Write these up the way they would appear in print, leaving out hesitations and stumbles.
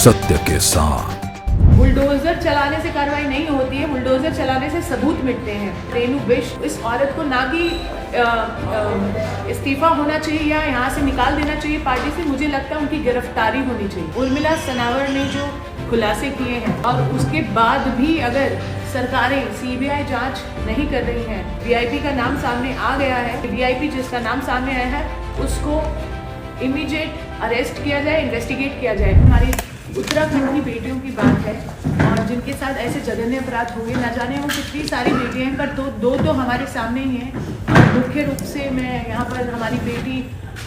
सत्य के साथ। बुलडोजर चलाने से कार्रवाई नहीं होती है, बुलडोजर चलाने से सबूत मिटते हैं। रेणु बिष्ट, इस औरत को ना कि इस्तीफा होना चाहिए या यहाँ से निकाल देना चाहिए पार्टी से, मुझे लगता है उनकी गिरफ्तारी होनी चाहिए। उर्मिला सनावर ने जो खुलासे किए हैं और उसके बाद भी अगर सरकारें सीबीआई जांच नहीं कर रही हैं, वीआईपी का नाम सामने आ गया है, वीआईपी जिसका नाम सामने आया है उसको इमीडिएट अरेस्ट किया जाए, इन्वेस्टिगेट किया जाए। हमारी उत्तराखंड की बेटियों की बात है और जिनके साथ ऐसे जघन्य अपराध हुए, न जाने वो कितनी सारी बेटियां हैं, पर दो तो हमारे सामने ही हैं। और मुख्य रूप से मैं यहाँ पर हमारी बेटी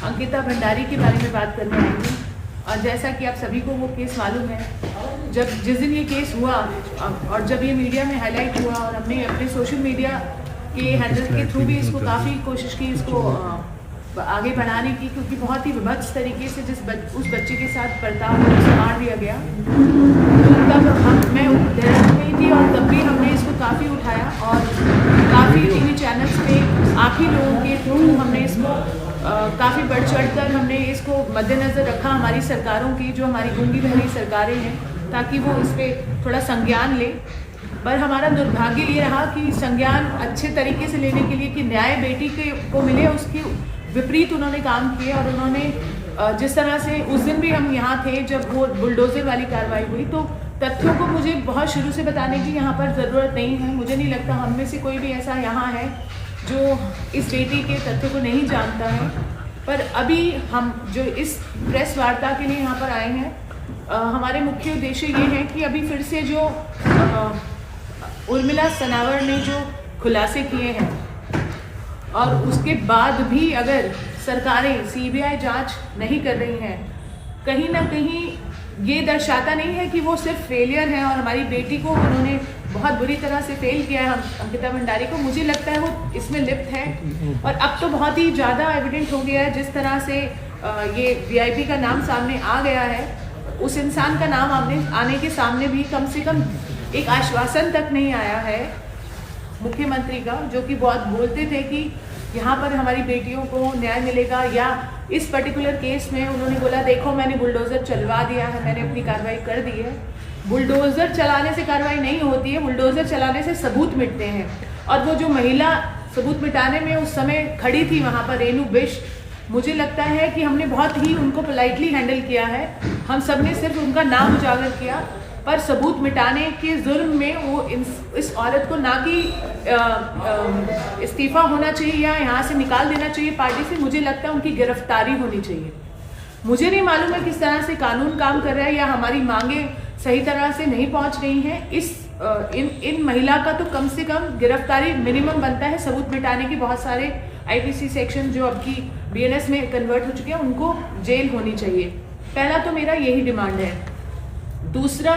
अंकिता भंडारी के बारे में बात करने आई हूँ। और जैसा कि आप सभी को वो केस मालूम है, जिस दिन ये केस हुआ और जब ये मीडिया में हाईलाइट हुआ और हमने अपने सोशल मीडिया के हैंडल के थ्रू भी इसको काफ़ी कोशिश की इसको आगे बढ़ाने की, क्योंकि बहुत ही विभत्स तरीके से उस बच्चे के साथ बर्ताव उसे मार दिया गया। तब मैं देहरादून में थी और तब भी हमने इसको काफ़ी उठाया और काफ़ी टीवी चैनल्स पे आप ही लोगों के थ्रू हमने इसको काफ़ी बढ़ चढ़कर हमने इसको मद्देनज़र रखा हमारी सरकारों की, जो हमारी गूंगी बहरी सरकारें हैं, ताकि वो इस पर थोड़ा संज्ञान ले। पर हमारा दुर्भाग्य ये रहा कि संज्ञान अच्छे तरीके से लेने के लिए कि न्याय बेटी को मिले, उसकी विपरीत उन्होंने काम किए। और उन्होंने जिस तरह से उस दिन भी हम यहाँ थे जब वो बुलडोजर वाली कार्रवाई हुई, तो तथ्यों को मुझे बहुत शुरू से बताने की यहाँ पर ज़रूरत नहीं है। मुझे नहीं लगता हम में से कोई भी ऐसा यहाँ है जो इस बेटी के तथ्य को नहीं जानता है। पर अभी हम जो इस प्रेस वार्ता के लिए यहाँ पर आए हैं, हमारे मुख्य उद्देश्य ये है कि अभी फिर से जो उर्मिला सनावर ने जो खुलासे किए हैं और उसके बाद भी अगर सरकारें सीबीआई जांच नहीं कर रही हैं, कहीं ना कहीं ये दर्शाता नहीं है कि वो सिर्फ फेलियर है और हमारी बेटी को उन्होंने बहुत बुरी तरह से फेल किया है, अंकिता भंडारी को। मुझे लगता है वो इसमें लिप्त है और अब तो बहुत ही ज़्यादा एविडेंट हो गया है। जिस तरह से ये वीआईपी का नाम सामने आ गया है, उस इंसान का नाम आने के सामने भी कम से कम एक आश्वासन तक नहीं आया है मुख्यमंत्री का, जो कि बहुत बोलते थे कि यहाँ पर हमारी बेटियों को न्याय मिलेगा। या इस पर्टिकुलर केस में उन्होंने बोला, देखो मैंने बुलडोज़र चलवा दिया है, मैंने अपनी कार्रवाई कर दी है। बुलडोज़र चलाने से कार्रवाई नहीं होती है, बुलडोज़र चलाने से सबूत मिटते हैं। और वो जो महिला सबूत मिटाने में उस समय खड़ी थी वहाँ पर, रेणु बिष्ट, मुझे लगता है कि हमने बहुत ही उनको पोलाइटली हैंडल किया है। हम सब ने सिर्फ उनका नाम उजागर किया, पर सबूत मिटाने के जुर्म में वो इस औरत को ना कि इस्तीफा होना चाहिए या यहाँ से निकाल देना चाहिए पार्टी से, मुझे लगता है उनकी गिरफ्तारी होनी चाहिए। मुझे नहीं मालूम है किस तरह से कानून काम कर रहा है या हमारी मांगे सही तरह से नहीं पहुँच रही हैं। इन महिला का तो कम से कम गिरफ्तारी मिनिमम बनता है। सबूत मिटाने के बहुत सारे आईपीसी सेक्शन जो अब की बीएनएस में कन्वर्ट हो चुके हैं, उनको जेल होनी चाहिए। पहला तो मेरा यही डिमांड है। दूसरा,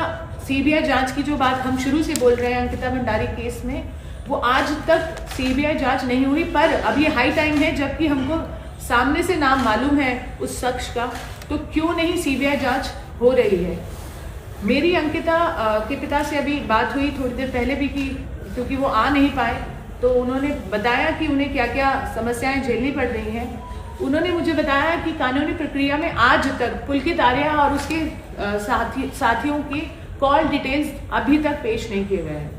सीबीआई जांच की जो बात हम शुरू से बोल रहे हैं अंकिता भंडारी केस में, वो आज तक सीबीआई जांच नहीं हुई। पर अब ये हाई टाइम है, जबकि हमको सामने से नाम मालूम है उस शख्स का, तो क्यों नहीं सीबीआई जांच हो रही है। मेरी अंकिता के पिता से अभी बात हुई थोड़ी देर पहले भी की, क्योंकि वो आ नहीं पाए, तो उन्होंने बताया कि उन्हें क्या क्या समस्याएं झेलनी पड़ रही हैं। उन्होंने मुझे बताया कि कानूनी प्रक्रिया में आज तक पुलकित आर्या और उसके साथियों की कॉल डिटेल्स अभी तक पेश नहीं किए गए हैं।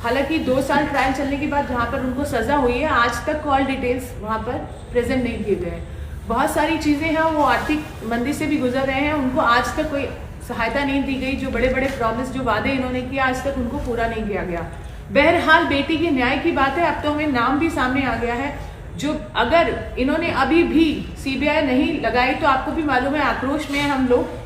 हालांकि 2 साल ट्रायल चलने के बाद जहाँ पर उनको सज़ा हुई है, आज तक कॉल डिटेल्स वहाँ पर प्रेजेंट नहीं किए गए। बहुत सारी चीज़ें हैं, वो आर्थिक मंदी से भी गुजर रहे हैं, उनको आज तक कोई सहायता नहीं दी गई। जो बड़े बड़े प्रॉमिस, जो वादे इन्होंने किया, आज तक उनको पूरा नहीं किया गया। बहरहाल बेटी के न्याय की बात है, अब तो हमें नाम भी सामने आ गया है। जो अगर इन्होंने अभी भी सीबीआई नहीं लगाई, तो आपको भी मालूम है आक्रोश में हम लोग,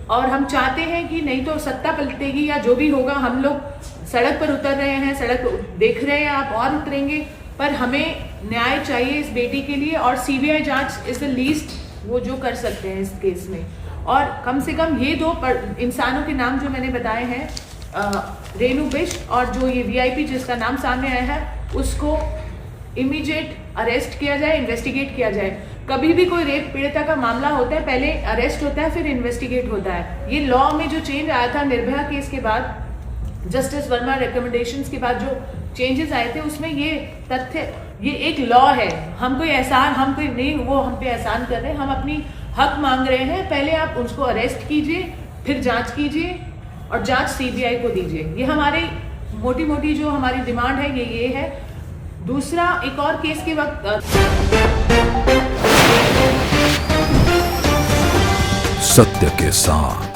और हम चाहते हैं कि नहीं तो सत्ता पलटेगी या जो भी होगा, हम लोग सड़क पर उतर रहे हैं, सड़क देख रहे हैं आप, और उतरेंगे। पर हमें न्याय चाहिए इस बेटी के लिए, और सीबीआई जांच इज द लीस्ट वो जो कर सकते हैं इस केस में। और कम से कम ये 2 इंसानों के नाम जो मैंने बताए हैं, रेणु बिष्ट और जो ये वीआईपी जिसका नाम सामने आया है, उसको इमीडिएट अरेस्ट किया जाए, इन्वेस्टिगेट किया जाए। कभी भी कोई रेप पीड़िता का मामला होता है, पहले अरेस्ट होता है, फिर इन्वेस्टिगेट होता है। ये लॉ में जो चेंज आया था निर्भया केस के बाद, जस्टिस वर्मा रिकमेंडेशंस के बाद जो चेंजेस आए थे, उसमें ये तथ्य, ये एक लॉ है। हम कोई नहीं वो हम पे एहसान कर रहे हैं, हम अपनी हक मांग रहे हैं। पहले आप उसको अरेस्ट कीजिए, फिर जांच कीजिए और जांच सीबीआई को दीजिए। ये हमारी मोटी मोटी जो हमारी डिमांड है ये है। दूसरा, एक और केस के वक्त सत्य के साथ